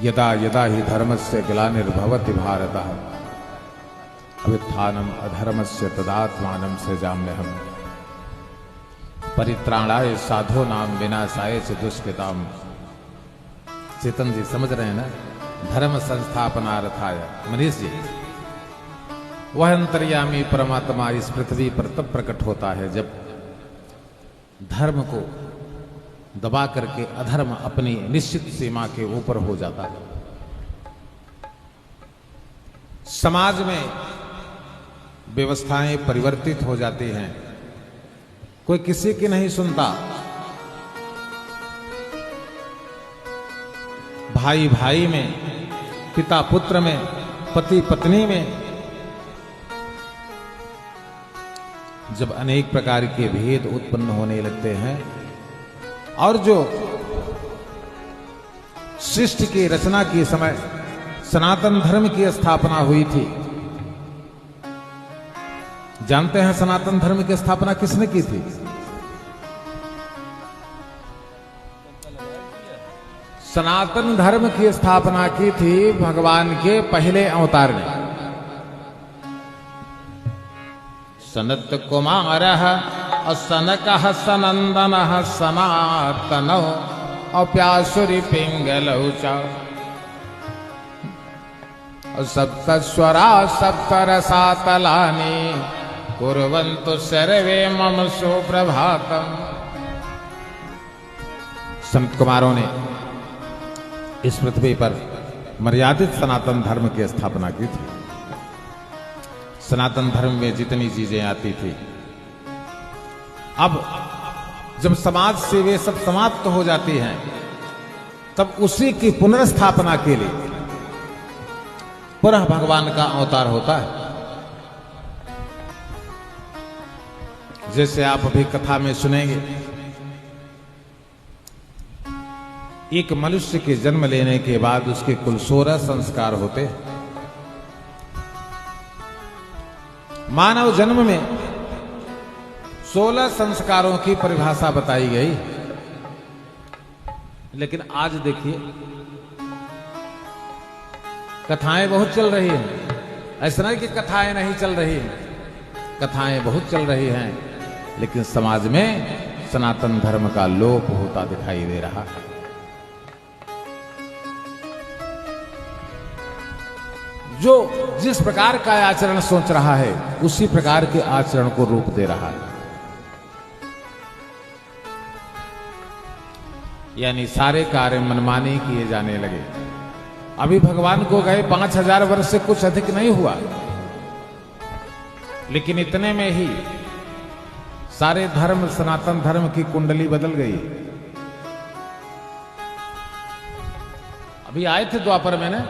यदा यदा हि धर्मस्य ग्लानिर्भवति भारत अभ्युत्थानम् अधर्मस्य तदात्मानं सृजाम्यहम् परित्राणाय साधूनां विनाशाय च दुष्कृताम्। चेतन जी समझ रहे हैं ना, धर्म संस्थापनार्थाय। मनीष जी, वह अंतर्यामी परमात्मा इस पृथ्वी पर तब प्रकट होता है जब धर्म को दबा करके अधर्म अपनी निश्चित सीमा के ऊपर हो जाता है। समाज में व्यवस्थाएं परिवर्तित हो जाती हैं, कोई किसी की नहीं सुनता, भाई भाई में, पिता पुत्र में, पति पत्नी में जब अनेक प्रकार के भेद उत्पन्न होने लगते हैं और जो सृष्टि की रचना के समय सनातन धर्म की स्थापना हुई थी, जानते हैं सनातन धर्म की स्थापना किसने की थी? सनातन धर्म की स्थापना की थी भगवान के पहले अवतार ने। सनत कुमारः असनकः सनंदनः सनातनो अप्यासुरी पिंगलौ च सप्तस्वरा सप्तरसातलानि कुर्वन्तु सर्वे मम सुप्रभातम्। संत कुमारों ने इस पृथ्वी पर मर्यादित सनातन धर्म की स्थापना की थी। सनातन धर्म में जितनी चीजें आती थी, अब जब समाज से वे सब समाप्त हो जाती हैं, तब उसी की पुनर्स्थापना के लिए पुनः भगवान का अवतार होता है। जैसे आप अभी कथा में सुनेंगे, एक मनुष्य के जन्म लेने के बाद उसके कुल 16 संस्कार होते हैं। मानव जन्म में 16 संस्कारों की परिभाषा बताई गई, लेकिन आज देखिए कथाएं बहुत चल रही हैं। ऐसा नहीं कि कथाएं नहीं चल रही हैं, कथाएं बहुत चल रही हैं, लेकिन समाज में सनातन धर्म का लोप होता दिखाई दे रहा है। जो जिस प्रकार का आचरण सोच रहा है, उसी प्रकार के आचरण को रूप दे रहा है। यानी सारे कार्य मनमाने किए जाने लगे। अभी भगवान को गए 5000 वर्ष से कुछ अधिक नहीं हुआ, लेकिन इतने में ही सारे धर्म, सनातन धर्म की कुंडली बदल गई। अभी आए थे द्वापर में ना,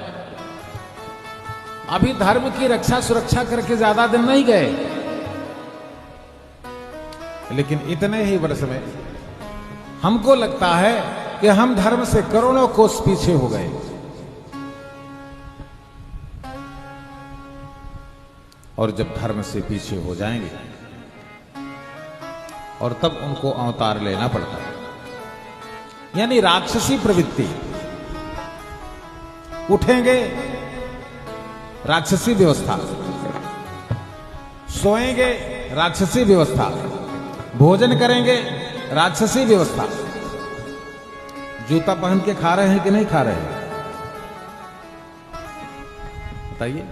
अभी धर्म की रक्षा सुरक्षा करके ज्यादा दिन नहीं गए, लेकिन इतने ही वर्ष में हमको लगता है कि हम धर्म से करोड़ों कोस पीछे हो गए। और जब धर्म से पीछे हो जाएंगे और तब उनको अवतार लेना पड़ता है। यानी राक्षसी प्रवृत्ति, उठेंगे राक्षसी व्यवस्था, सोएंगे राक्षसी व्यवस्था, भोजन करेंगे राक्षसी व्यवस्था। जूता पहन के खा रहे हैं कि नहीं खा रहे हैं? बताइए,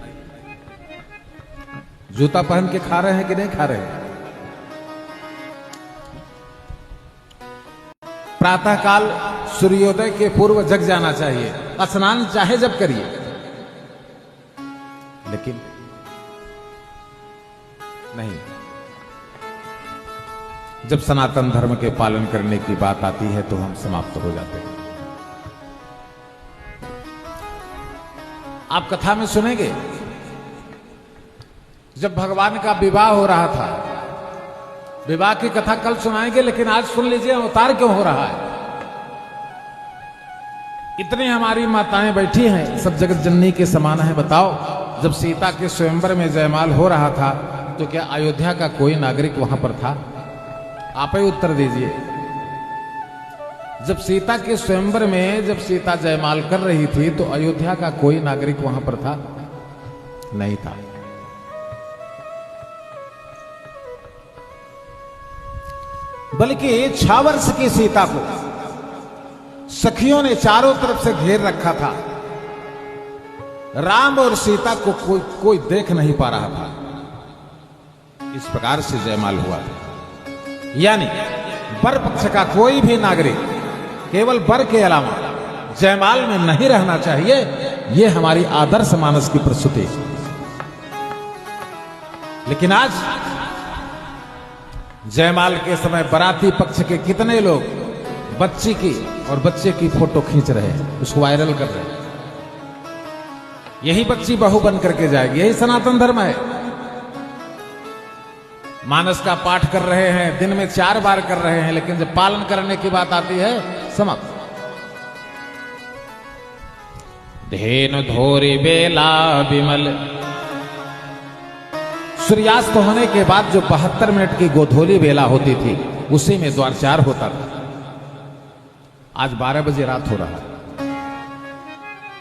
जूता पहन के खा रहे हैं कि नहीं खा रहे हैं? प्रातःकाल सूर्योदय के पूर्व जग जाना चाहिए, स्नान चाहे जब करिए, लेकिन नहीं। जब सनातन धर्म के पालन करने की बात आती है तो हम समाप्त हो जाते हैं। आप कथा में सुनेंगे, जब भगवान का विवाह हो रहा था, विवाह की कथा कल सुनाएंगे, लेकिन आज सुन लीजिए अवतार क्यों हो रहा है। इतनी हमारी माताएं बैठी हैं, सब जगत जननी के समान है। बताओ, जब सीता के स्वयंवर में जयमाल हो रहा था तो क्या अयोध्या का कोई नागरिक वहां पर था? आप ही उत्तर दीजिए। जब सीता के स्वयंवर में जब सीता जयमाल कर रही थी तो अयोध्या का कोई नागरिक वहां पर था नहीं था। बल्कि 6 वर्ष की सीता को सखियों ने चारों तरफ से घेर रखा था। राम और सीता को कोई देख नहीं पा रहा था। इस प्रकार से जयमाल हुआ था। यानी वर पक्ष का कोई भी नागरिक केवल वर के अलावा जयमाल में नहीं रहना चाहिए। यह हमारी आदर्श मानस की प्रस्तुति है। लेकिन आज जयमाल के समय बाराती पक्ष के कितने लोग बच्ची की और बच्चे की फोटो खींच रहे हैं, उसको वायरल कर रहे हैं। यही बच्ची बहू बन करके जाएगी, यही सनातन धर्म है। मानस का पाठ कर रहे हैं, दिन में 4 बार कर रहे हैं, लेकिन जब पालन करने की बात आती है समाप्त। धेनु धोरी बेला विमल, सूर्यास्त होने के बाद जो 72 मिनट की गोधूली बेला होती थी उसी में द्वारचार होता था। आज 12 बजे रात हो रहा है।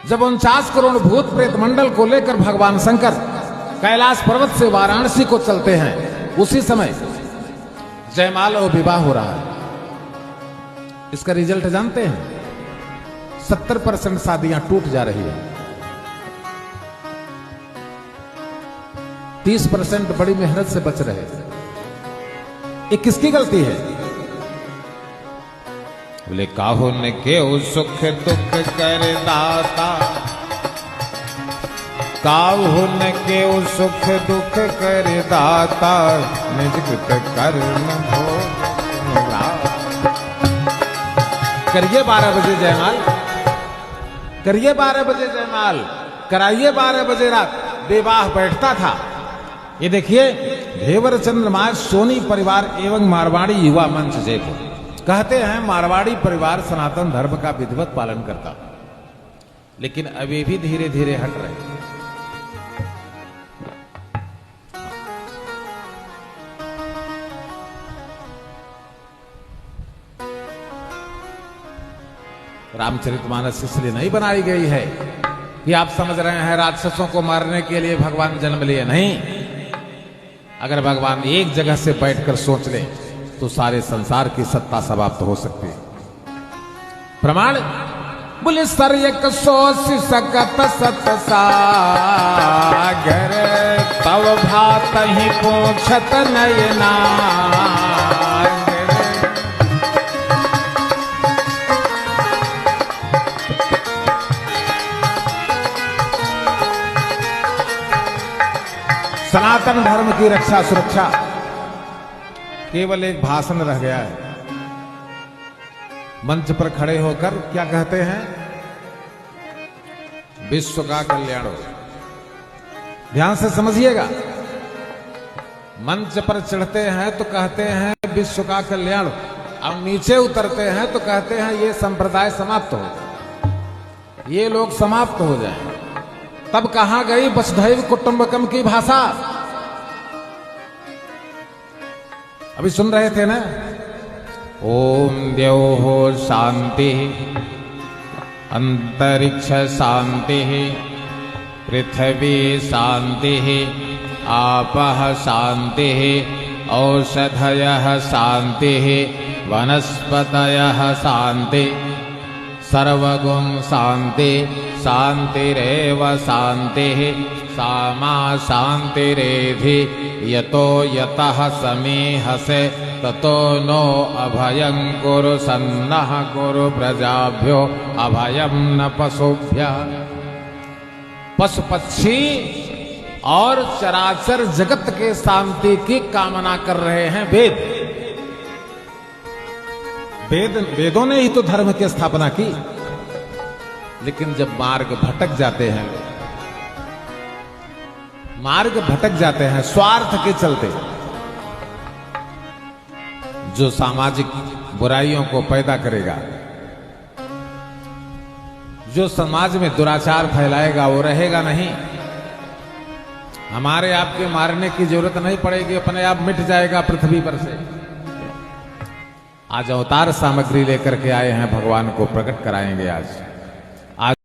जब 49 करोड़ भूत प्रेत मंडल को लेकर भगवान शंकर कैलाश पर्वत से वाराणसी को चलते हैं, उसी समय जयमाल और विवाह हो रहा है। इसका रिजल्ट जानते हैं? 70% शादियां टूट जा रही है, 30% बड़ी मेहनत से बच रहे। ये किसकी गलती है? बोले काहुन के सुख दुख कर दाता, काहुन के सुख दुख कर दाता, निज कृत कर्म भोगा। करिए 12 बजे जयमाल, करिए 12 बजे जयमाल, कराइए 12 बजे रात। विवाह बैठता था। ये देखिए धेवर चंद्रमा सोनी परिवार एवं मारवाड़ी युवा मंच जयपुर कहते हैं मारवाड़ी परिवार सनातन धर्म का विधिवत पालन करता, लेकिन अभी भी धीरे धीरे हट रहे। रामचरितमानस इसलिए नहीं बनाई गई है कि आप समझ रहे हैं राक्षसों को मारने के लिए भगवान जन्म लिए, नहीं। अगर भगवान एक जगह से बैठकर सोच ले तो सारे संसार की सत्ता समाप्त हो सकती है। प्रमाण बोले सर्यक सोच सकत सत सागर, तव भात ही पूछत नयना। सनातन धर्म की रक्षा सुरक्षा केवल एक भाषण रह गया है। मंच पर खड़े होकर क्या कहते हैं? विश्व का कल्याण हो। ध्यान से समझिएगा। मंच पर चढ़ते हैं तो कहते हैं विश्व का कल्याण, अब नीचे उतरते हैं तो कहते हैं ये संप्रदाय समाप्त हो, ये लोग समाप्त हो जाएं। तब कहां गई वसुधैव कुटुंबकम की भाषा? अभी सुन रहे थे ना, ओम द्यौः शांति, अंतरिक्ष शांति, पृथ्वी शांति, आपः शांति, औषधयः शांति, वनस्पतयः शांति, सर्वगुण शांति, शांतिरेव शांति, सामा शांतिरेधि, यतो यतः समीहसे ततो नो अभयं कुरु सन्नः कुरु प्रजाभ्यो अभयं न पशुभ्यः। पशु पक्षी और चराचर जगत के शांति की कामना कर रहे हैं वेदों ने ही तो धर्म की स्थापना की। लेकिन जब मार्ग भटक जाते हैं, मार्ग भटक जाते हैं स्वार्थ के चलते, जो सामाजिक बुराइयों को पैदा करेगा, जो समाज में दुराचार फैलाएगा, वो रहेगा नहीं। हमारे आपके मारने की जरूरत नहीं पड़ेगी, अपने आप मिट जाएगा पृथ्वी पर से। आज अवतार सामग्री लेकर के आए हैं, भगवान को प्रकट कराएंगे आज।